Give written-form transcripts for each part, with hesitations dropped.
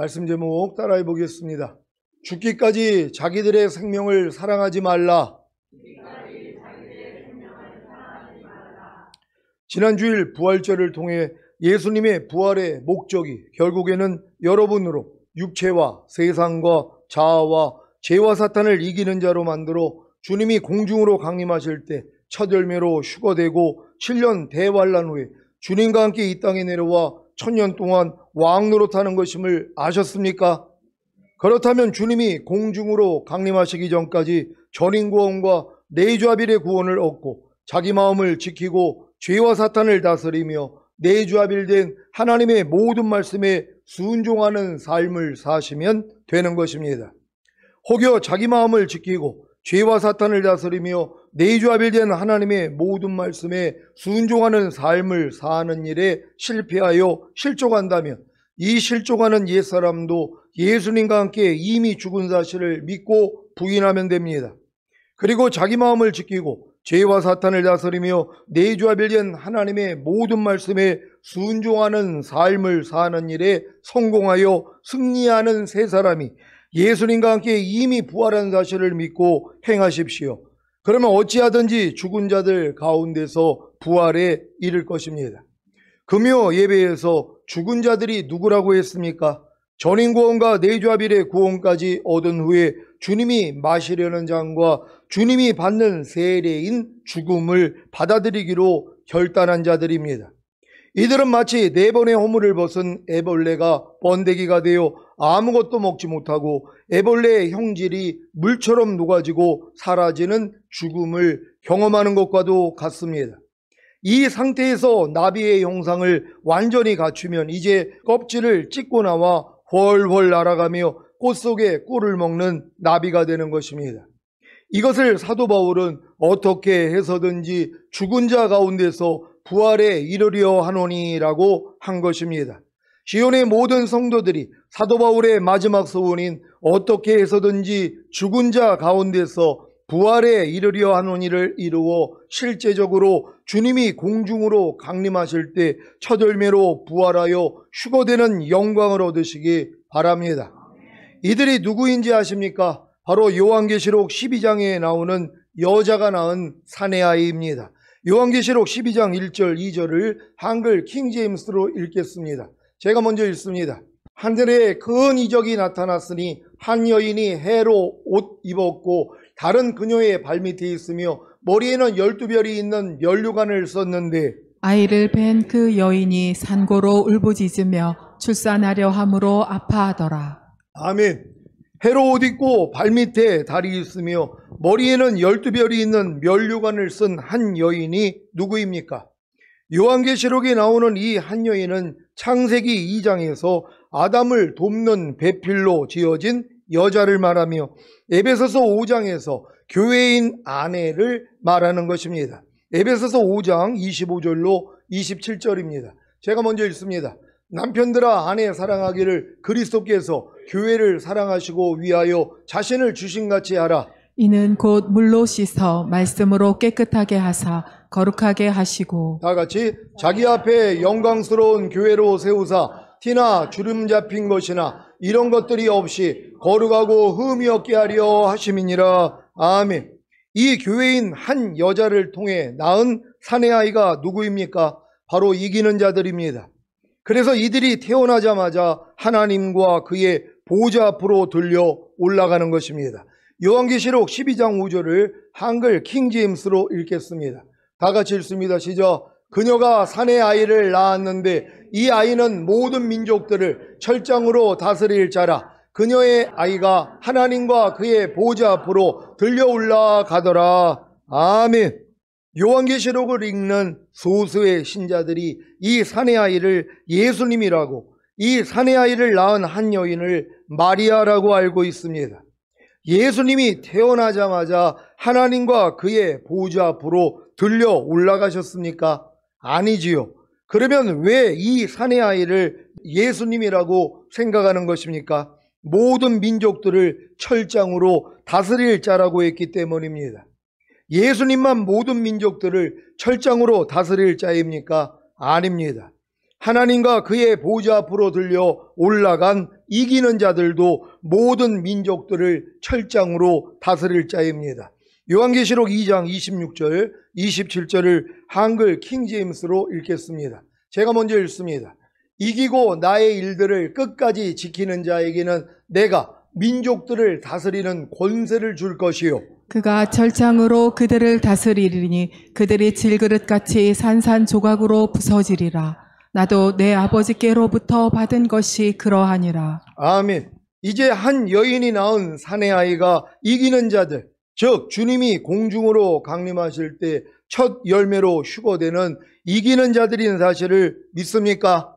말씀 제목 따라해 보겠습니다. 죽기까지 자기들의 생명을 사랑하지 말라. 지난 주일 부활절을 통해 예수님의 부활의 목적이 결국에는 여러분으로 육체와 세상과 자아와 죄와 사탄을 이기는 자로 만들어 주님이 공중으로 강림하실 때 첫 열매로 휴거되고 7년 대환란 후에 주님과 함께 이 땅에 내려와 1000년 동안 왕 노릇하는 것임을 아셨습니까? 그렇다면 주님이 공중으로 강림하시기 전까지 전인구원과 내주아빌의 구원을 얻고 자기 마음을 지키고 죄와 사탄을 다스리며 내주아빌된 하나님의 모든 말씀에 순종하는 삶을 사시면 되는 것입니다. 혹여 자기 마음을 지키고 죄와 사탄을 다스리며 내주아빌된 하나님의 모든 말씀에 순종하는 삶을 사는 일에 실패하여 실족한다면 이 실족하는 옛사람도 예수님과 함께 이미 죽은 사실을 믿고 부인하면 됩니다. 그리고 자기 마음을 지키고 죄와 사탄을 다스리며 내주아빌된 하나님의 모든 말씀에 순종하는 삶을 사는 일에 성공하여 승리하는 세 사람이 예수님과 함께 이미 부활한 사실을 믿고 행하십시오. 그러면 어찌하든지 죽은 자들 가운데서 부활에 이를 것입니다. 금요 예배에서 죽은 자들이 누구라고 했습니까? 전인구원과 내주아빌의 구원까지 얻은 후에 주님이 마시려는 잔과 주님이 받는 세례인 죽음을 받아들이기로 결단한 자들입니다. 이들은 마치 4번의 허물을 벗은 애벌레가 번데기가 되어 아무것도 먹지 못하고 애벌레의 형질이 물처럼 녹아지고 사라지는 죽음을 경험하는 것과도 같습니다. 이 상태에서 나비의 형상을 완전히 갖추면 이제 껍질을 찢고 나와 훨훨 날아가며 꽃 속에 꿀을 먹는 나비가 되는 것입니다. 이것을 사도 바울은 어떻게 해서든지 죽은 자 가운데서 부활에 이르려 하노니라고 한 것입니다. 시온의 모든 성도들이 사도 바울의 마지막 소원인 어떻게 해서든지 죽은 자 가운데서 부활에 이르려 하노니를 이루어 실제적으로 주님이 공중으로 강림하실 때 첫 열매로 부활하여 휴거되는 영광을 얻으시기 바랍니다. 이들이 누구인지 아십니까? 바로 요한계시록 12장에 나오는 여자가 낳은 사내아이입니다. 요한계시록 12장 1절 2절을 한글 킹제임스로 읽겠습니다. 제가 먼저 읽습니다. 하늘에 큰 이적이 나타났으니 한 여인이 해로 옷 입었고 다른 그녀의 발밑에 있으며 머리에는 12별이 있는 면류관을 썼는데 아이를 뵌 그 여인이 산고로 울부짖으며 출산하려 함으로 아파하더라. 아멘. 해로 옷 입고 발밑에 달이 있으며 머리에는 12별이 있는 면류관을 쓴 한 여인이 누구입니까? 요한계시록에 나오는 이 한 여인은 창세기 2장에서 아담을 돕는 배필로 지어진 여자를 말하며 에베소서 5장에서 교회인 아내를 말하는 것입니다. 에베소서 5장 25절로 27절입니다. 제가 먼저 읽습니다. 남편들아 아내 사랑하기를 그리스도께서 교회를 사랑하시고 위하여 자신을 주신같이 하라. 이는 곧 물로 씻어 말씀으로 깨끗하게 하사 거룩하게 하시고 다 같이 자기 앞에 영광스러운 교회로 세우사 티나 주름 잡힌 것이나 이런 것들이 없이 거룩하고 흠이 없게 하려 하심이니라. 아멘. 이 교회인 한 여자를 통해 낳은 사내아이가 누구입니까? 바로 이기는 자들입니다. 그래서 이들이 태어나자마자 하나님과 그의 보좌 앞으로 들려 올라가는 것입니다. 요한계시록 12장 5절을 한글 킹제임스로 읽겠습니다. 다 같이 읽습니다. 시작. 그녀가 사내 아이를 낳았는데 이 아이는 모든 민족들을 철장으로 다스릴 자라. 그녀의 아이가 하나님과 그의 보좌 앞으로 들려 올라가더라. 아멘. 요한계시록을 읽는 소수의 신자들이 이 사내 아이를 예수님이라고, 이 사내 아이를 낳은 한 여인을 마리아라고 알고 있습니다. 예수님이 태어나자마자 하나님과 그의 보좌 앞으로 들려 올라가셨습니까? 아니지요. 그러면 왜 이 사내 아이를 예수님이라고 생각하는 것입니까? 모든 민족들을 철장으로 다스릴 자라고 했기 때문입니다. 예수님만 모든 민족들을 철장으로 다스릴 자입니까? 아닙니다. 하나님과 그의 보좌 앞으로 들려 올라간 이기는 자들도 모든 민족들을 철장으로 다스릴 자입니다. 요한계시록 2장 26절, 27절을 한글 킹제임스로 읽겠습니다. 제가 먼저 읽습니다. 이기고 나의 일들을 끝까지 지키는 자에게는 내가 민족들을 다스리는 권세를 줄 것이요. 그가 철장으로 그들을 다스리리니 그들이 질그릇같이 산산조각으로 부서지리라. 나도 내 아버지께로부터 받은 것이 그러하니라. 아멘. 이제 한 여인이 낳은 사내 아이가 이기는 자들, 즉 주님이 공중으로 강림하실 때 첫 열매로 휴거되는 이기는 자들인 사실을 믿습니까?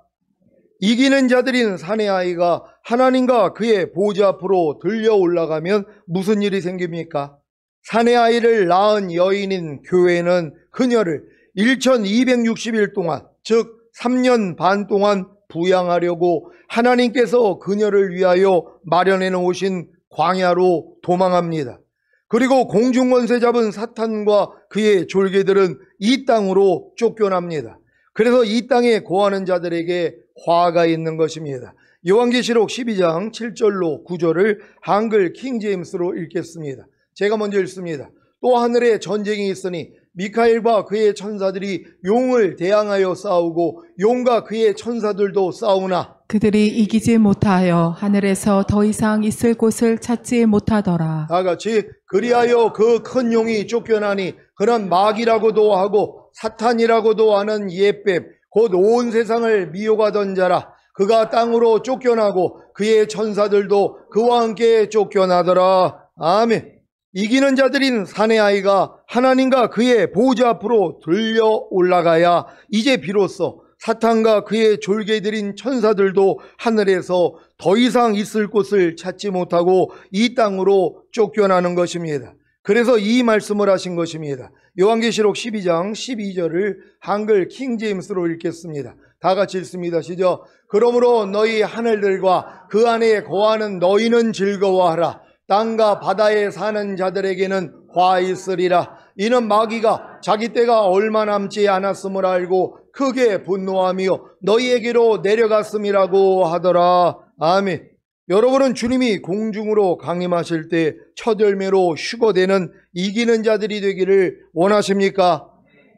이기는 자들인 사내 아이가 하나님과 그의 보좌 앞으로 들려 올라가면 무슨 일이 생깁니까? 사내 아이를 낳은 여인인 교회는 그녀를 1260일 동안, 즉 3년 반 동안 부양하려고 하나님께서 그녀를 위하여 마련해 놓으신 광야로 도망합니다. 그리고 공중권세 잡은 사탄과 그의 졸개들은 이 땅으로 쫓겨납니다. 그래서 이 땅에 거하는 자들에게 화가 있는 것입니다. 요한계시록 12장 7절로 9절을 한글 킹제임스로 읽겠습니다. 제가 먼저 읽습니다. 또 하늘에 전쟁이 있으니 미카엘과 그의 천사들이 용을 대항하여 싸우고 용과 그의 천사들도 싸우나 그들이 이기지 못하여 하늘에서 더 이상 있을 곳을 찾지 못하더라. 다 같이 그리하여 그 큰 용이 쫓겨나니 그는 마귀라고도 하고 사탄이라고도 하는 옛뱀 곧 온 세상을 미혹하던 자라. 그가 땅으로 쫓겨나고 그의 천사들도 그와 함께 쫓겨나더라. 아멘. 이기는 자들인 사내 아이가 하나님과 그의 보좌 앞으로 들려 올라가야 이제 비로소 사탄과 그의 졸개들인 천사들도 하늘에서 더 이상 있을 곳을 찾지 못하고 이 땅으로 쫓겨나는 것입니다. 그래서 이 말씀을 하신 것입니다. 요한계시록 12장 12절을 한글 킹제임스로 읽겠습니다. 다 같이 읽습니다. 시작. 그러므로 너희 하늘들과 그 안에 거하는 너희는 즐거워하라. 땅과 바다에 사는 자들에게는 화 있으리라. 이는 마귀가 자기 때가 얼마 남지 않았음을 알고 크게 분노하며 너희에게로 내려갔음이라고 하더라. 아멘. 여러분은 주님이 공중으로 강림하실 때 첫 열매로 휴거되는 이기는 자들이 되기를 원하십니까?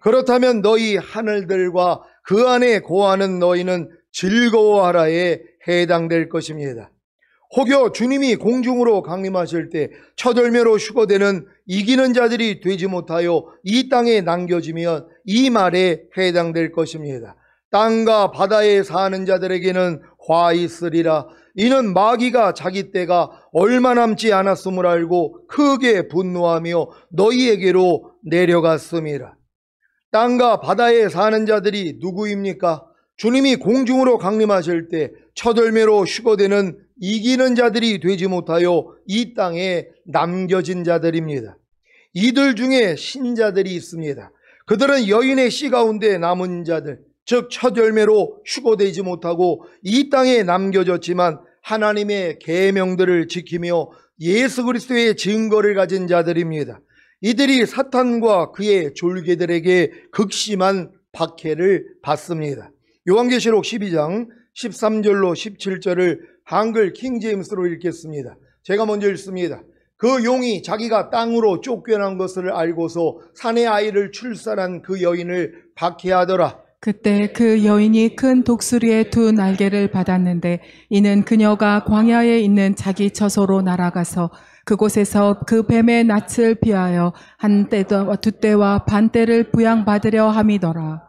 그렇다면 너희 하늘들과 그 안에 거하는 너희는 즐거워하라에 해당될 것입니다. 혹여 주님이 공중으로 강림하실 때 첫 열매로 휴거되는 이기는 자들이 되지 못하여 이 땅에 남겨지면 이 말에 해당될 것입니다. 땅과 바다에 사는 자들에게는 화 있으리라. 이는 마귀가 자기 때가 얼마 남지 않았음을 알고 크게 분노하며 너희에게로 내려갔음이라. 땅과 바다에 사는 자들이 누구입니까? 주님이 공중으로 강림하실 때 첫 열매로 휴거되는 이기는 자들이 되지 못하여 이 땅에 남겨진 자들입니다. 이들 중에 신자들이 있습니다. 그들은 여인의 씨 가운데 남은 자들, 즉 첫 열매로 휴거되지 못하고 이 땅에 남겨졌지만 하나님의 계명들을 지키며 예수 그리스도의 증거를 가진 자들입니다. 이들이 사탄과 그의 졸개들에게 극심한 박해를 받습니다. 요한계시록 12장 13절로 17절을 한글 킹제임스로 읽겠습니다. 제가 먼저 읽습니다. 그 용이 자기가 땅으로 쫓겨난 것을 알고서 사내 아이를 출산한 그 여인을 박해하더라. 그때 그 여인이 큰 독수리의 두 날개를 받았는데 이는 그녀가 광야에 있는 자기 처소로 날아가서 그곳에서 그 뱀의 낯을 피하여 한 때와 두 때와 반 때를 부양받으려 함이더라.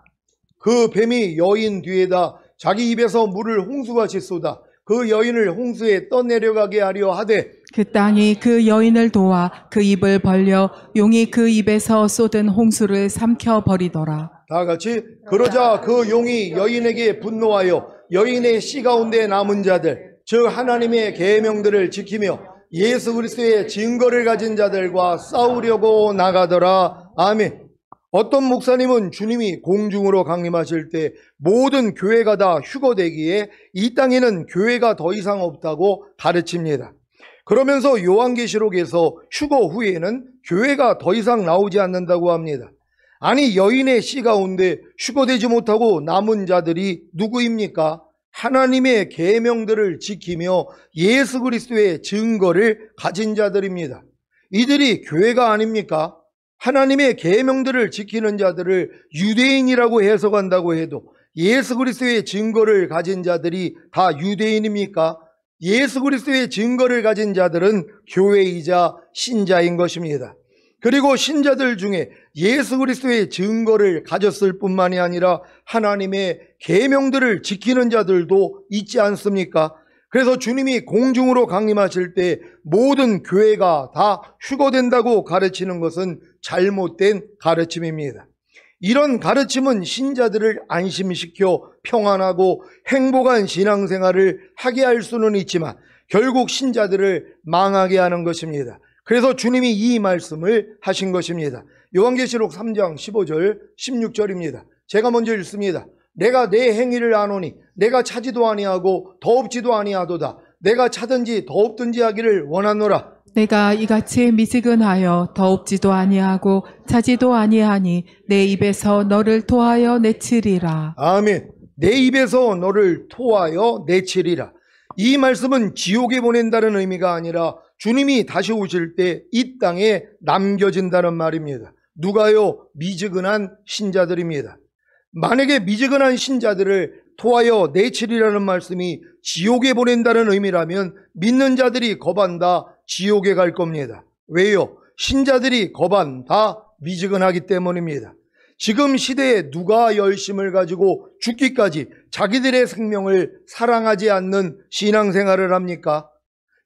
그 뱀이 여인 뒤에다 자기 입에서 물을 홍수같이 쏟아 그 여인을 홍수에 떠내려가게 하려 하되 그 땅이 그 여인을 도와 그 입을 벌려 용이 그 입에서 쏟은 홍수를 삼켜 버리더라. 다 같이 그러자 그 용이 여인에게 분노하여 여인의 씨 가운데 남은 자들 즉 하나님의 계명들을 지키며 예수 그리스도의 증거를 가진 자들과 싸우려고 나가더라. 아멘. 어떤 목사님은 주님이 공중으로 강림하실 때 모든 교회가 다 휴거되기에 이 땅에는 교회가 더 이상 없다고 가르칩니다. 그러면서 요한계시록에서 휴거 후에는 교회가 더 이상 나오지 않는다고 합니다. 아니 여인의 씨 가운데 휴거되지 못하고 남은 자들이 누구입니까? 하나님의 계명들을 지키며 예수 그리스도의 증거를 가진 자들입니다. 이들이 교회가 아닙니까? 하나님의 계명들을 지키는 자들을 유대인이라고 해석한다고 해도 예수 그리스도의 증거를 가진 자들이 다 유대인입니까? 예수 그리스도의 증거를 가진 자들은 교회이자 신자인 것입니다. 그리고 신자들 중에 예수 그리스도의 증거를 가졌을 뿐만이 아니라 하나님의 계명들을 지키는 자들도 있지 않습니까? 그래서 주님이 공중으로 강림하실 때 모든 교회가 다 휴거된다고 가르치는 것은 잘못된 가르침입니다. 이런 가르침은 신자들을 안심시켜 평안하고 행복한 신앙생활을 하게 할 수는 있지만 결국 신자들을 망하게 하는 것입니다. 그래서 주님이 이 말씀을 하신 것입니다. 요한계시록 3장 15절 16절입니다. 제가 먼저 읽습니다. 내가 내 행위를 아노니 내가 차지도 아니하고 더없지도 아니하도다. 내가 차든지 더없든지 하기를 원하노라. 내가 이같이 미지근하여 더없지도 아니하고 차지도 아니하니 내 입에서 너를 토하여 내치리라. 아멘. 내 입에서 너를 토하여 내치리라. 이 말씀은 지옥에 보낸다는 의미가 아니라 주님이 다시 오실 때 이 땅에 남겨진다는 말입니다. 누가요? 미지근한 신자들입니다. 만약에 미지근한 신자들을 토하여 내치리라는 말씀이 지옥에 보낸다는 의미라면 믿는 자들이 거반 다 지옥에 갈 겁니다. 왜요? 신자들이 거반 다 미지근하기 때문입니다. 지금 시대에 누가 열심을 가지고 죽기까지 자기들의 생명을 사랑하지 않는 신앙생활을 합니까?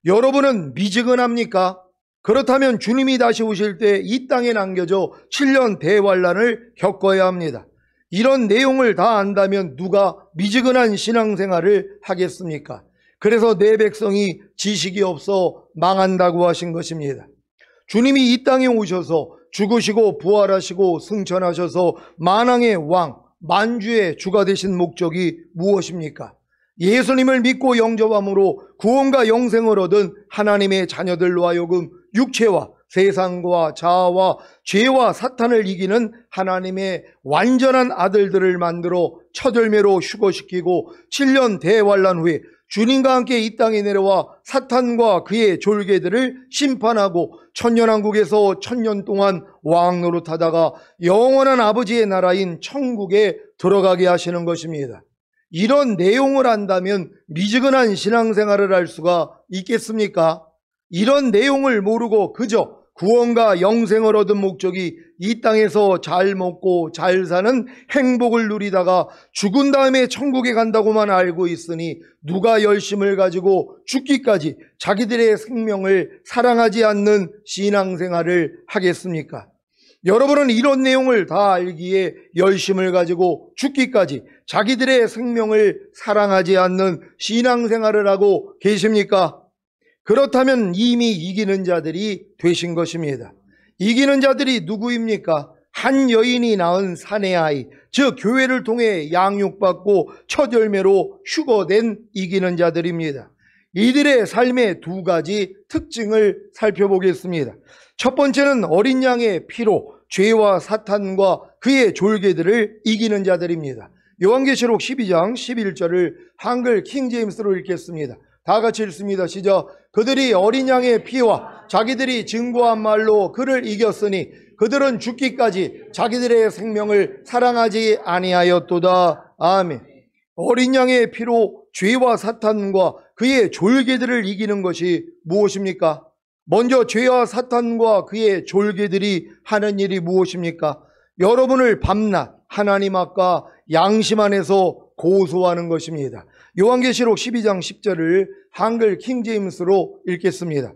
여러분은 미지근합니까? 그렇다면 주님이 다시 오실 때 이 땅에 남겨져 7년 대환란을 겪어야 합니다. 이런 내용을 다 안다면 누가 미지근한 신앙생활을 하겠습니까? 그래서 내 백성이 지식이 없어 망한다고 하신 것입니다. 주님이 이 땅에 오셔서 죽으시고 부활하시고 승천하셔서 만왕의 왕, 만주의 주가 되신 목적이 무엇입니까? 예수님을 믿고 영접함으로 구원과 영생을 얻은 하나님의 자녀들로 하여금 육체와 세상과 자아와 죄와 사탄을 이기는 하나님의 완전한 아들들을 만들어 첫 열매로 휴거시키고 7년 대환란 후에 주님과 함께 이 땅에 내려와 사탄과 그의 졸개들을 심판하고 천년왕국에서 1000년 동안 왕 노릇하다가 영원한 아버지의 나라인 천국에 들어가게 하시는 것입니다. 이런 내용을 안다면 미지근한 신앙생활을 할 수가 있겠습니까? 이런 내용을 모르고 그저 구원과 영생을 얻은 목적이 이 땅에서 잘 먹고 잘 사는 행복을 누리다가 죽은 다음에 천국에 간다고만 알고 있으니 누가 열심을 가지고 죽기까지 자기들의 생명을 사랑하지 않는 신앙생활을 하겠습니까? 여러분은 이런 내용을 다 알기에 열심을 가지고 죽기까지 자기들의 생명을 사랑하지 않는 신앙생활을 하고 계십니까? 그렇다면 이미 이기는 자들이 되신 것입니다. 이기는 자들이 누구입니까? 한 여인이 낳은 사내 아이, 즉 교회를 통해 양육받고 첫 열매로 휴거된 이기는 자들입니다. 이들의 삶의 두 가지 특징을 살펴보겠습니다. 첫 번째는 어린 양의 피로 죄와 사탄과 그의 졸개들을 이기는 자들입니다. 요한계시록 12장 11절을 한글 킹제임스로 읽겠습니다. 다 같이 읽습니다. 시작. 그들이 어린 양의 피와 자기들이 증거한 말로 그를 이겼으니 그들은 죽기까지 자기들의 생명을 사랑하지 아니하였도다. 아멘. 어린 양의 피로 죄와 사탄과 그의 졸개들을 이기는 것이 무엇입니까? 먼저 죄와 사탄과 그의 졸개들이 하는 일이 무엇입니까? 여러분을 밤낮 하나님 앞과 양심 안에서 고소하는 것입니다. 요한계시록 12장 10절을 한글 킹제임스로 읽겠습니다.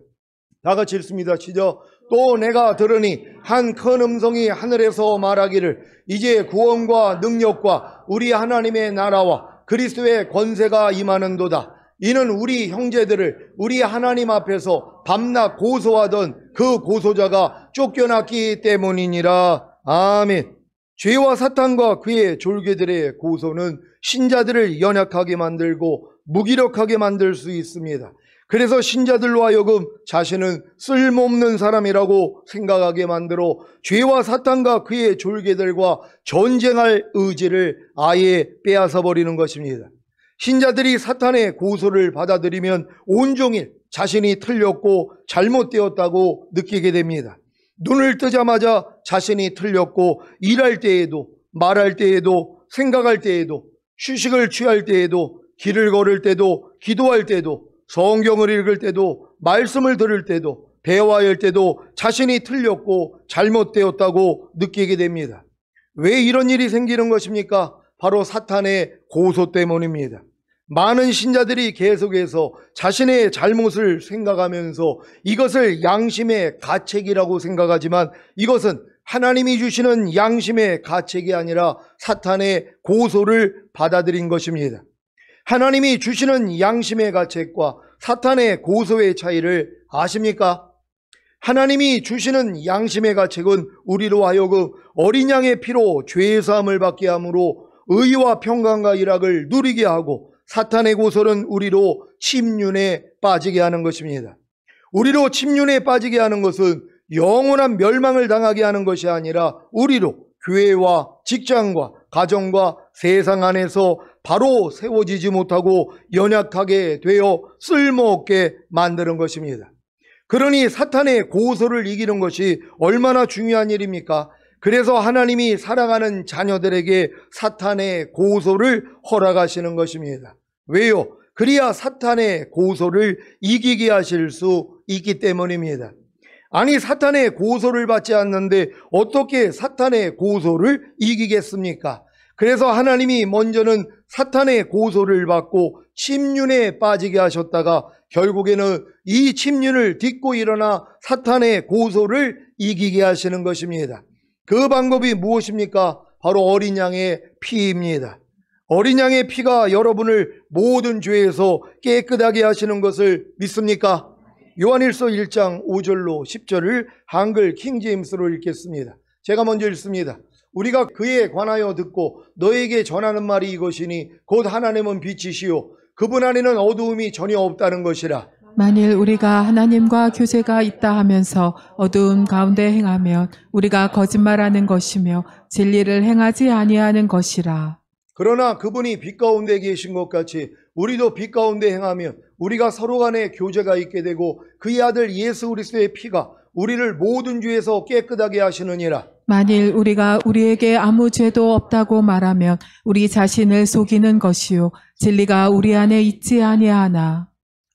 다 같이 읽습니다. 시작. 또 내가 들으니 한 큰 음성이 하늘에서 말하기를 이제 구원과 능력과 우리 하나님의 나라와 그리스도의 권세가 임하는도다. 이는 우리 형제들을 우리 하나님 앞에서 밤낮 고소하던 그 고소자가 쫓겨났기 때문이니라. 아멘. 죄와 사탄과 그의 졸개들의 고소는 신자들을 연약하게 만들고 무기력하게 만들 수 있습니다. 그래서 신자들로 하여금 자신은 쓸모없는 사람이라고 생각하게 만들어 죄와 사탄과 그의 졸개들과 전쟁할 의지를 아예 빼앗아 버리는 것입니다. 신자들이 사탄의 고소를 받아들이면 온종일 자신이 틀렸고 잘못되었다고 느끼게 됩니다. 눈을 뜨자마자 자신이 틀렸고 일할 때에도 말할 때에도 생각할 때에도 휴식을 취할 때에도 길을 걸을 때도 기도할 때도 성경을 읽을 때도 말씀을 들을 때도 대화할 때도 자신이 틀렸고 잘못되었다고 느끼게 됩니다. 왜 이런 일이 생기는 것입니까? 바로 사탄의 고소 때문입니다. 많은 신자들이 계속해서 자신의 잘못을 생각하면서 이것을 양심의 가책이라고 생각하지만 이것은 하나님이 주시는 양심의 가책이 아니라 사탄의 고소를 받아들인 것입니다. 하나님이 주시는 양심의 가책과 사탄의 고소의 차이를 아십니까? 하나님이 주시는 양심의 가책은 우리로 하여금 어린 양의 피로 죄의 사함을 받게 함으로 의와 평강과 일학을 누리게 하고, 사탄의 고소는 우리로 침륜에 빠지게 하는 것입니다. 우리로 침륜에 빠지게 하는 것은 영원한 멸망을 당하게 하는 것이 아니라 우리로 교회와 직장과 가정과 세상 안에서 바로 세워지지 못하고 연약하게 되어 쓸모없게 만드는 것입니다. 그러니 사탄의 고소를 이기는 것이 얼마나 중요한 일입니까? 그래서 하나님이 사랑하는 자녀들에게 사탄의 고소를 허락하시는 것입니다. 왜요? 그래야 사탄의 고소를 이기게 하실 수 있기 때문입니다. 아니, 사탄의 고소를 받지 않는데 어떻게 사탄의 고소를 이기겠습니까? 그래서 하나님이 먼저는 사탄의 고소를 받고 침륜에 빠지게 하셨다가 결국에는 이 침륜을 딛고 일어나 사탄의 고소를 이기게 하시는 것입니다. 그 방법이 무엇입니까? 바로 어린 양의 피입니다. 어린 양의 피가 여러분을 모든 죄에서 깨끗하게 하시는 것을 믿습니까? 요한일서 1장 5절로 10절을 한글 킹제임스로 읽겠습니다. 제가 먼저 읽습니다. 우리가 그에 관하여 듣고 너에게 전하는 말이 이것이니 곧 하나님은 빛이시요 그분 안에는 어두움이 전혀 없다는 것이라. 만일 우리가 하나님과 교제가 있다 하면서 어두운 가운데 행하면 우리가 거짓말하는 것이며 진리를 행하지 아니하는 것이라. 그러나 그분이 빛 가운데 계신 것 같이 우리도 빛 가운데 행하면 우리가 서로 간에 교제가 있게 되고 그의 아들 예수 그리스도의 피가 우리를 모든 죄에서 깨끗하게 하시느니라. 만일 우리가 우리에게 아무 죄도 없다고 말하면 우리 자신을 속이는 것이요 진리가 우리 안에 있지 아니하나.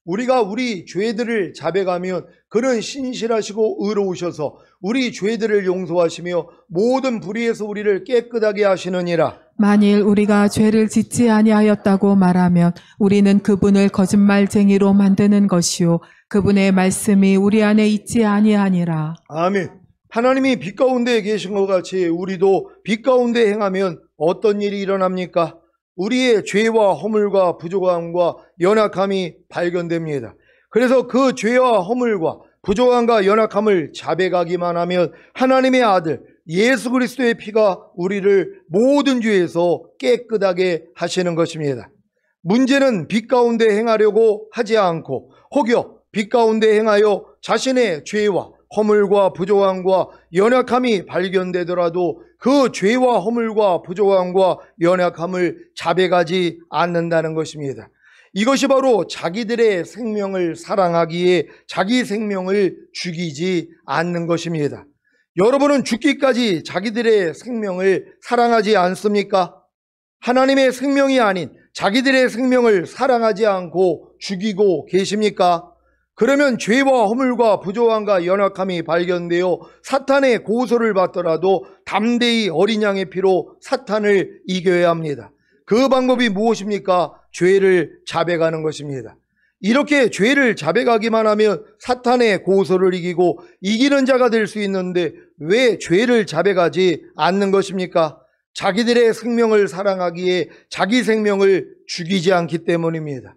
우리가 우리 죄들을 자백하면 그는 신실하시고 의로우셔서 우리 죄들을 용서하시며 모든 불의에서 우리를 깨끗하게 하시느니라. 만일 우리가 죄를 짓지 아니하였다고 말하면 우리는 그분을 거짓말쟁이로 만드는 것이요 그분의 말씀이 우리 안에 있지 아니하니라. 아멘. 하나님이 빛 가운데 계신 것 같이 우리도 빛 가운데 행하면 어떤 일이 일어납니까? 우리의 죄와 허물과 부족함과 연약함이 발견됩니다. 그래서 그 죄와 허물과 부족함과 연약함을 자백하기만 하면 하나님의 아들 예수 그리스도의 피가 우리를 모든 죄에서 깨끗하게 하시는 것입니다. 문제는 빛 가운데 행하려고 하지 않고 혹여 빛 가운데 행하여 자신의 죄와 허물과 부족함과 연약함이 발견되더라도 그 죄와 허물과 부족함과 연약함을 자백하지 않는다는 것입니다. 이것이 바로 자기들의 생명을 사랑하기에 자기 생명을 죽이지 않는 것입니다. 여러분은 죽기까지 자기들의 생명을 사랑하지 않습니까? 하나님의 생명이 아닌 자기들의 생명을 사랑하지 않고 죽이고 계십니까? 그러면 죄와 허물과 부족함과 연약함이 발견되어 사탄의 고소를 받더라도 담대히 어린 양의 피로 사탄을 이겨야 합니다. 그 방법이 무엇입니까? 죄를 자백하는 것입니다. 이렇게 죄를 자백하기만 하면 사탄의 고소를 이기고 이기는 자가 될 수 있는데 왜 죄를 자백하지 않는 것입니까? 자기들의 생명을 사랑하기에 자기 생명을 죽이지 않기 때문입니다.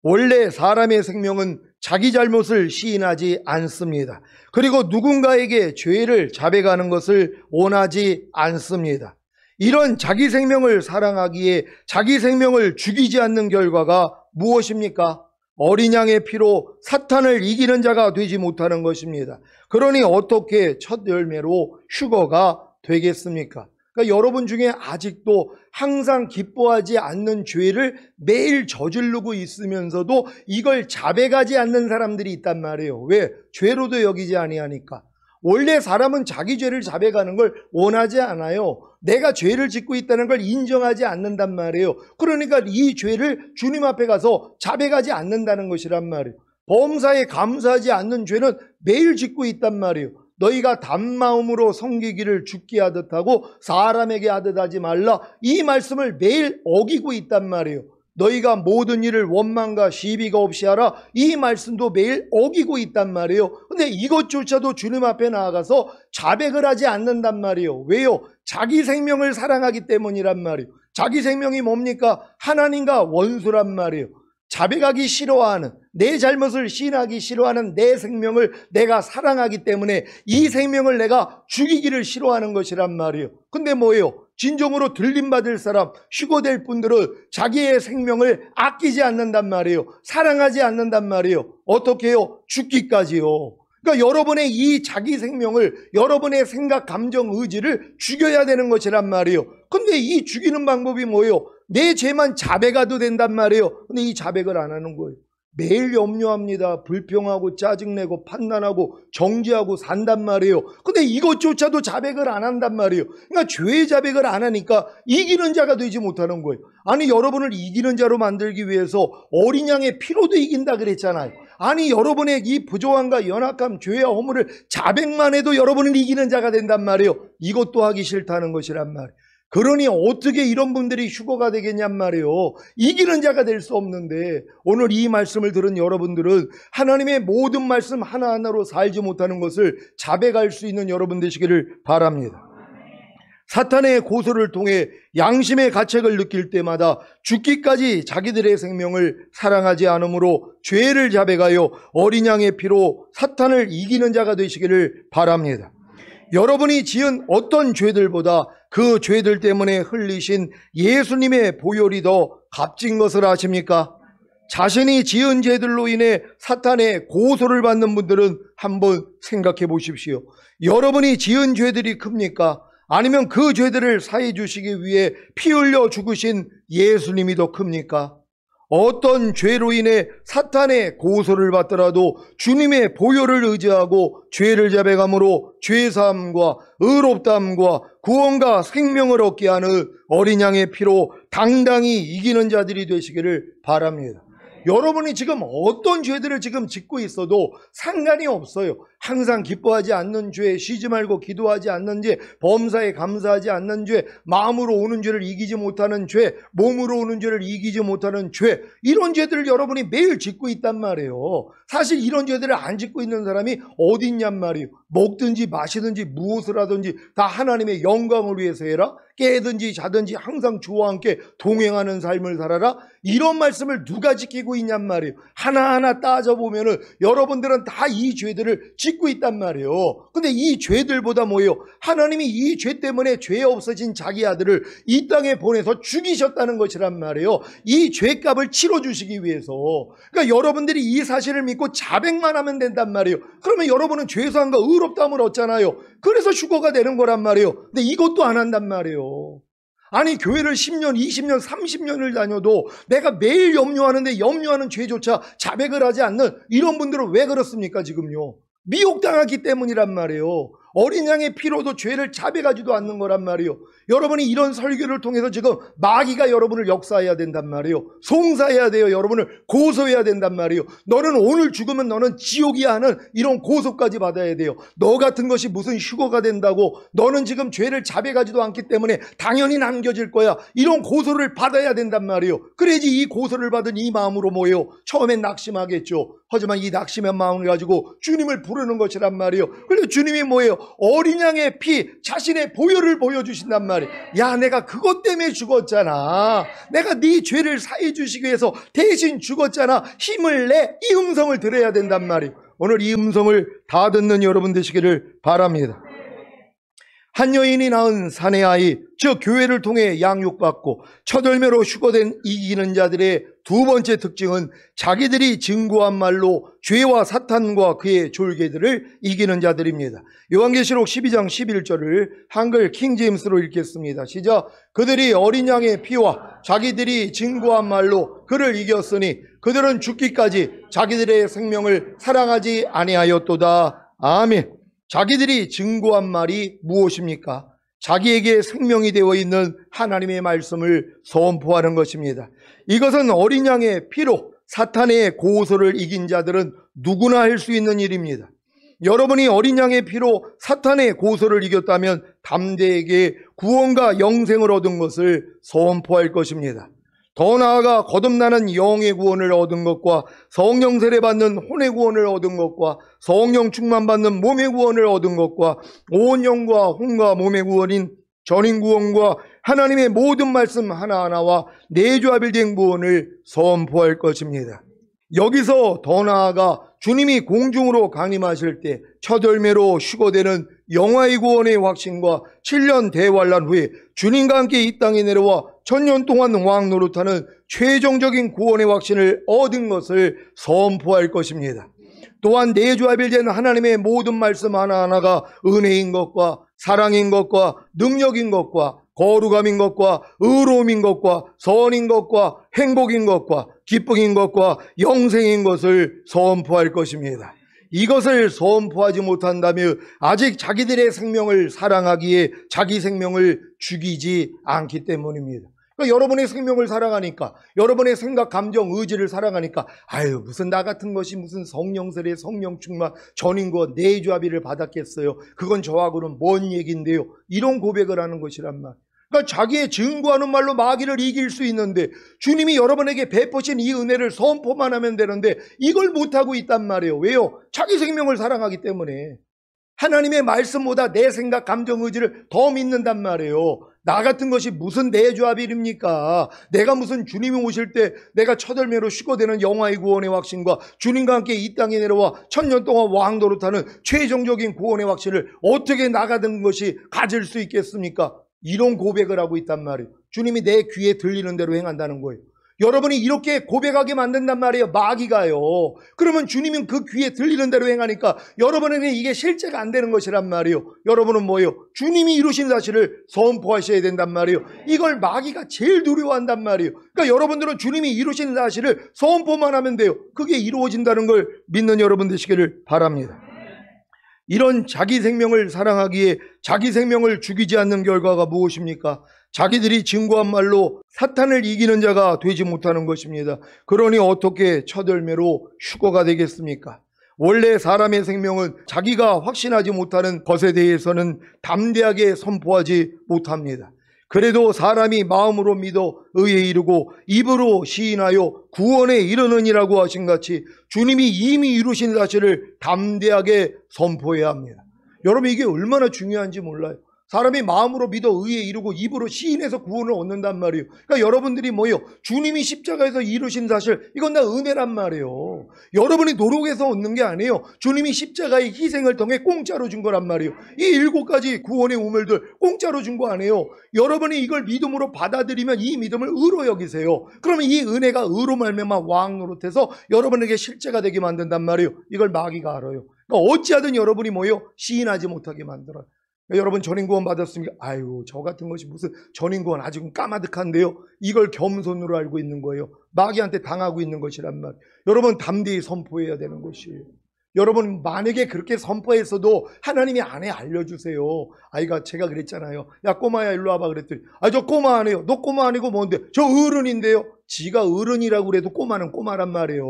원래 사람의 생명은 자기 잘못을 시인하지 않습니다. 그리고 누군가에게 죄를 자백하는 것을 원하지 않습니다. 이런 자기 생명을 사랑하기에 자기 생명을 죽이지 않는 결과가 무엇입니까? 어린 양의 피로 사탄을 이기는 자가 되지 못하는 것입니다. 그러니 어떻게 첫 열매로 휴거가 되겠습니까? 그러니까 여러분 중에 아직도 항상 기뻐하지 않는 죄를 매일 저지르고 있으면서도 이걸 자백하지 않는 사람들이 있단 말이에요. 왜? 죄로도 여기지 아니하니까. 원래 사람은 자기 죄를 자백하는 걸 원하지 않아요. 내가 죄를 짓고 있다는 걸 인정하지 않는단 말이에요. 그러니까 이 죄를 주님 앞에 가서 자백하지 않는다는 것이란 말이에요. 범사에 감사하지 않는 죄는 매일 짓고 있단 말이에요. 너희가 단마음으로 섬기기를 죽게 하듯 하고 사람에게 하듯 하지 말라. 이 말씀을 매일 어기고 있단 말이에요. 너희가 모든 일을 원망과 시비가 없이 하라. 이 말씀도 매일 어기고 있단 말이에요. 근데 이것조차도 주님 앞에 나아가서 자백을 하지 않는단 말이에요. 왜요? 자기 생명을 사랑하기 때문이란 말이에요. 자기 생명이 뭡니까? 하나님과 원수란 말이에요. 자백하기 싫어하는, 내 잘못을 시인하기 싫어하는 내 생명을 내가 사랑하기 때문에 이 생명을 내가 죽이기를 싫어하는 것이란 말이에요. 근데 뭐예요? 진정으로 들림받을 사람, 휴거될 분들은 자기의 생명을 아끼지 않는단 말이에요. 사랑하지 않는단 말이에요. 어떻게 해요? 죽기까지요. 그러니까 여러분의 이 자기 생명을, 여러분의 생각, 감정, 의지를 죽여야 되는 것이란 말이에요. 근데 이 죽이는 방법이 뭐예요? 내 죄만 자백해도 된단 말이에요. 근데 이 자백을 안 하는 거예요. 매일 염려합니다. 불평하고 짜증내고 판단하고 정죄하고 산단 말이에요. 근데 이것조차도 자백을 안 한단 말이에요. 그러니까 죄의 자백을 안 하니까 이기는 자가 되지 못하는 거예요. 아니, 여러분을 이기는 자로 만들기 위해서 어린 양의 피로도 이긴다 그랬잖아요. 아니, 여러분의 이 부조함과 연약함, 죄와 허물을 자백만 해도 여러분을 이기는 자가 된단 말이에요. 이것도 하기 싫다는 것이란 말이에요. 그러니 어떻게 이런 분들이 휴거가 되겠냔 말이에요. 이기는 자가 될 수 없는데, 오늘 이 말씀을 들은 여러분들은 하나님의 모든 말씀 하나하나로 살지 못하는 것을 자백할 수 있는 여러분 되시기를 바랍니다. 사탄의 고소를 통해 양심의 가책을 느낄 때마다 죽기까지 자기들의 생명을 사랑하지 않으므로 죄를 자백하여 어린 양의 피로 사탄을 이기는 자가 되시기를 바랍니다. 여러분이 지은 어떤 죄들보다 그 죄들 때문에 흘리신 예수님의 보혈이 더 값진 것을 아십니까? 자신이 지은 죄들로 인해 사탄의 고소를 받는 분들은 한번 생각해 보십시오. 여러분이 지은 죄들이 큽니까? 아니면 그 죄들을 사해 주시기 위해 피 흘려 죽으신 예수님이 더 큽니까? 어떤 죄로 인해 사탄의 고소를 받더라도 주님의 보혈을 의지하고 죄를 자백함으로 죄사함과 의롭다함과 구원과 생명을 얻게 하는 어린 양의 피로 당당히 이기는 자들이 되시기를 바랍니다. 여러분이 지금 어떤 죄들을 지금 짓고 있어도 상관이 없어요. 항상 기뻐하지 않는 죄, 쉬지 말고 기도하지 않는 죄, 범사에 감사하지 않는 죄, 마음으로 오는 죄를 이기지 못하는 죄, 몸으로 오는 죄를 이기지 못하는 죄, 이런 죄들을 여러분이 매일 짓고 있단 말이에요. 사실 이런 죄들을 안 짓고 있는 사람이 어디 있냔 말이에요. 먹든지 마시든지 무엇을 하든지 다 하나님의 영광을 위해서 해라. 깨든지 자든지 항상 주와 함께 동행하는 삶을 살아라. 이런 말씀을 누가 지키고 있냔 말이에요. 하나하나 따져보면은 여러분들은 다 이 죄들을 짓고 있단 말이에요. 근데 이 죄들보다 뭐예요? 하나님이 이 죄 때문에 죄 없어진 자기 아들을 이 땅에 보내서 죽이셨다는 것이란 말이에요. 이 죄값을 치러주시기 위해서. 그러니까 여러분들이 이 사실을 믿고 자백만 하면 된단 말이에요. 그러면 여러분은 죄사함과 의롭다함을 얻잖아요. 그래서 휴거가 되는 거란 말이에요. 근데 이것도 안 한단 말이에요. 아니, 교회를 10년, 20년, 30년을 다녀도 내가 매일 염려하는데 염려하는 죄조차 자백을 하지 않는 이런 분들은 왜 그렇습니까, 지금요? 미혹당하기 때문이란 말이에요. 어린 양의 피로도 죄를 자백하지도 않는 거란 말이에요. 여러분이 이런 설교를 통해서 지금 마귀가 여러분을 역사해야 된단 말이에요. 송사해야 돼요. 여러분을 고소해야 된단 말이에요. 너는 오늘 죽으면 너는 지옥이야 하는 이런 고소까지 받아야 돼요. 너 같은 것이 무슨 휴거가 된다고, 너는 지금 죄를 자백하지도 않기 때문에 당연히 남겨질 거야, 이런 고소를 받아야 된단 말이에요. 그래야지 이 고소를 받은 이 마음으로 뭐예요? 처음엔 낙심하겠죠. 하지만 이 낙심의 마음을 가지고 주님을 부르는 것이란 말이에요. 그래서 주님이 뭐예요? 어린 양의 피, 자신의 보혈을 보여주신단 말이에요. 야, 내가 그것 때문에 죽었잖아. 내가 네 죄를 사해 주시기 위해서 대신 죽었잖아. 힘을 내. 이 음성을 들어야 된단 말이에요. 오늘 이 음성을 다 듣는 여러분 되시기를 바랍니다. 한 여인이 낳은 사내 아이, 즉 교회를 통해 양육받고 첫 열매로 휴거된 이기는 자들의 두 번째 특징은 자기들이 증거한 말로 죄와 사탄과 그의 졸개들을 이기는 자들입니다. 요한계시록 12장 11절을 한글 킹제임스로 읽겠습니다. 시작. 그들이 어린 양의 피와 자기들이 증거한 말로 그를 이겼으니 그들은 죽기까지 자기들의 생명을 사랑하지 아니하였도다. 아멘. 자기들이 증거한 말이 무엇입니까? 자기에게 생명이 되어 있는 하나님의 말씀을 선포하는 것입니다. 이것은 어린 양의 피로 사탄의 고소를 이긴 자들은 누구나 할 수 있는 일입니다. 여러분이 어린 양의 피로 사탄의 고소를 이겼다면 담대하게 구원과 영생을 얻은 것을 선포할 것입니다. 더 나아가 거듭나는 영의 구원을 얻은 것과 성령 세례 받는 혼의 구원을 얻은 것과 성령 충만 받는 몸의 구원을 얻은 것과 온 영과 혼과 몸의 구원인 전인 구원과 하나님의 모든 말씀 하나하나와 내조합일된 구원을 선포할 것입니다. 여기서 더 나아가 주님이 공중으로 강림하실 때 첫 열매로 휴거되는 영화의 구원의 확신과 7년 대환란 후에 주님과 함께 이 땅에 내려와 1000년 동안 왕 노릇하는 최종적인 구원의 확신을 얻은 것을 선포할 것입니다. 또한 내조합일된 하나님의 모든 말씀 하나하나가 은혜인 것과 사랑인 것과 능력인 것과 거룩함인 것과 의로움인 것과 선인 것과 행복인 것과 기쁨인 것과 영생인 것을 선포할 것입니다. 이것을 선포하지 못한다면 아직 자기들의 생명을 사랑하기에 자기 생명을 죽이지 않기 때문입니다. 그러니까 여러분의 생명을 사랑하니까, 여러분의 생각, 감정, 의지를 사랑하니까 아유 무슨 나 같은 것이 무슨 성령세례, 성령 충만, 전인과 내조합의를 받았겠어요. 그건 저하고는 뭔 얘기인데요. 이런 고백을 하는 것이란 말. 그러니까 자기의 증거하는 말로 마귀를 이길 수 있는데 주님이 여러분에게 베푸신 이 은혜를 선포만 하면 되는데 이걸 못하고 있단 말이에요. 왜요? 자기 생명을 사랑하기 때문에. 하나님의 말씀보다 내 생각, 감정, 의지를 더 믿는단 말이에요. 나 같은 것이 무슨 내조합일입니까? 내가 무슨 주님이 오실 때 내가 첫 열매로 휴거되는 영화의 구원의 확신과 주님과 함께 이 땅에 내려와 1000년 동안 왕 노릇하는 최종적인 구원의 확신을 어떻게 나 같은 것이 가질 수 있겠습니까? 이런 고백을 하고 있단 말이에요. 주님이 내 귀에 들리는 대로 행한다는 거예요. 여러분이 이렇게 고백하게 만든단 말이에요. 마귀가요. 그러면 주님은 그 귀에 들리는 대로 행하니까 여러분에게 이게 실제가 안 되는 것이란 말이에요. 여러분은 뭐예요? 주님이 이루신 사실을 선포하셔야 된단 말이에요. 이걸 마귀가 제일 두려워한단 말이에요. 그러니까 여러분들은 주님이 이루신 사실을 선포만 하면 돼요. 그게 이루어진다는 걸 믿는 여러분 되시기를 바랍니다. 이런 자기 생명을 사랑하기에 자기 생명을 죽이지 않는 결과가 무엇입니까? 자기들이 증거한 말로 사탄을 이기는 자가 되지 못하는 것입니다. 그러니 어떻게 첫 열매로 휴거가 되겠습니까? 원래 사람의 생명은 자기가 확신하지 못하는 것에 대해서는 담대하게 선포하지 못합니다. 그래도 사람이 마음으로 믿어 의에 이르고 입으로 시인하여 구원에 이르느니라고 하신 같이 주님이 이미 이루신 사실을 담대하게 선포해야 합니다. 여러분 이게 얼마나 중요한지 몰라요. 사람이 마음으로 믿어 의에 이르고 입으로 시인해서 구원을 얻는단 말이에요. 그러니까 여러분들이 뭐예요? 주님이 십자가에서 이루신 사실, 이건 다 은혜란 말이에요. 여러분이 노력해서 얻는 게 아니에요. 주님이 십자가의 희생을 통해 공짜로 준 거란 말이에요. 이 7가지 구원의 우물들 공짜로 준 거 아니에요. 여러분이 이걸 믿음으로 받아들이면 이 믿음을 의로 여기세요. 그러면 이 은혜가 의로 말미암아 왕 노릇해서 여러분에게 실제가 되게 만든단 말이에요. 이걸 마귀가 알아요. 그러니까 어찌하든 여러분이 뭐예요? 시인하지 못하게 만들어요. 여러분 전인구원 받았습니까? 아유 저 같은 것이 무슨 전인구원 아직은 까마득한데요. 이걸 겸손으로 알고 있는 거예요. 마귀한테 당하고 있는 것이란 말. 여러분 담대히 선포해야 되는 것이에요. 여러분 만약에 그렇게 선포했어도 하나님이 안에 알려주세요. 아이가 제가 그랬잖아요. 야 꼬마야 일로 와봐 그랬더니 저 꼬마 아니에요. 너 꼬마 아니고 뭔데? 저 어른인데요. 지가 어른이라고 그래도 꼬마는 꼬마란 말이에요.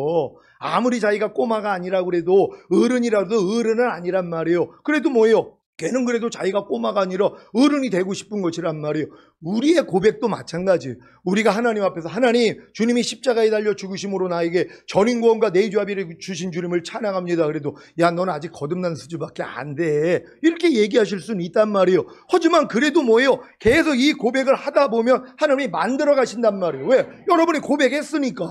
아무리 자기가 꼬마가 아니라고 그래도 어른이라도 어른은 아니란 말이에요. 그래도 뭐예요? 걔는 그래도 자기가 꼬마가 아니라 어른이 되고 싶은 것이란 말이에요. 우리의 고백도 마찬가지예요. 우리가 하나님 앞에서 하나님 주님이 십자가에 달려 죽으심으로 나에게 전인구원과 내주합의를 주신 주님을 찬양합니다. 그래도 야 너는 아직 거듭난 수준밖에 안 돼. 이렇게 얘기하실 수는 있단 말이에요. 하지만 그래도 뭐예요? 계속 이 고백을 하다 보면 하나님이 만들어 가신단 말이에요. 왜? 여러분이 고백했으니까.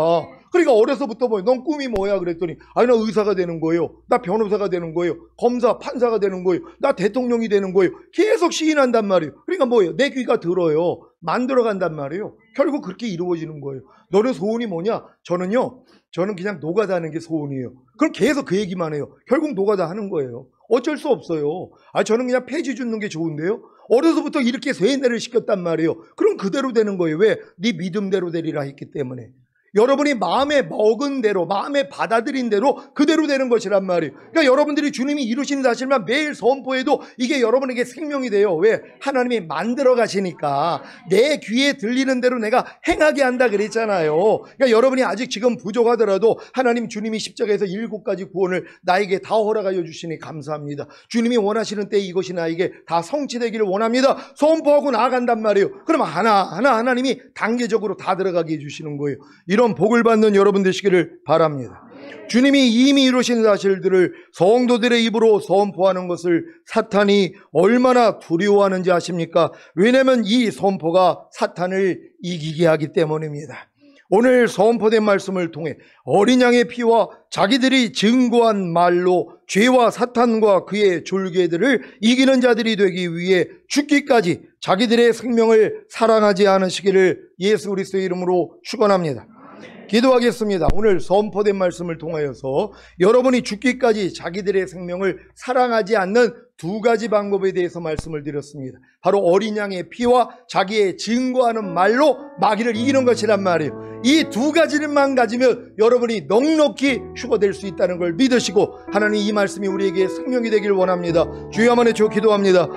그러니까 어려서부터 넌 꿈이 뭐야 그랬더니 나 의사가 되는 거예요. 나 변호사가 되는 거예요. 검사, 판사가 되는 거예요. 나 대통령이 되는 거예요. 계속 시인한단 말이에요. 그러니까 뭐예요? 내 귀가 들어요. 만들어간단 말이에요. 결국 그렇게 이루어지는 거예요. 너는 소원이 뭐냐? 저는 그냥 노가다 하는 게 소원이에요. 그럼 계속 그 얘기만 해요. 결국 노가다 하는 거예요. 어쩔 수 없어요. 저는 그냥 폐지 줍는 게 좋은데요. 어려서부터 이렇게 세뇌를 시켰단 말이에요. 그럼 그대로 되는 거예요. 왜? 네 믿음대로 되리라 했기 때문에. 여러분이 마음에 먹은 대로, 마음에 받아들인 대로 그대로 되는 것이란 말이에요. 그러니까 여러분들이 주님이 이루신 사실만 매일 선포해도 이게 여러분에게 생명이 돼요. 왜? 하나님이 만들어 가시니까 내 귀에 들리는 대로 내가 행하게 한다 그랬잖아요. 그러니까 여러분이 아직 지금 부족하더라도 하나님 주님이 십자가에서 7가지 구원을 나에게 다 허락하여 주시니 감사합니다. 주님이 원하시는 때에 이것이 나에게 다 성취되기를 원합니다. 선포하고 나아간단 말이에요. 그럼 하나하나 하나님이 단계적으로 다 들어가게 해주시는 거예요. 이런 복을 받는 여러분 되시기를 바랍니다. 주님이 이미 이루신 사실들을 성도들의 입으로 선포하는 것을 사탄이 얼마나 두려워하는지 아십니까? 왜냐하면 이 선포가 사탄을 이기게 하기 때문입니다. 오늘 선포된 말씀을 통해 어린 양의 피와 자기들이 증거한 말로 죄와 사탄과 그의 졸개들을 이기는 자들이 되기 위해 죽기까지 자기들의 생명을 사랑하지 않으시기를 예수 그리스도의 이름으로 축원합니다. 기도하겠습니다. 오늘 선포된 말씀을 통하여서 여러분이 죽기까지 자기들의 생명을 사랑하지 않는 2가지 방법에 대해서 말씀을 드렸습니다. 바로 어린 양의 피와 자기의 증거하는 말로 마귀를 이기는 것이란 말이에요. 이 2가지만 가지면 여러분이 넉넉히 휴거될 수 있다는 걸 믿으시고 하나님 이 말씀이 우리에게 생명이 되길 원합니다. 주여 한번 외쳐 기도합니다.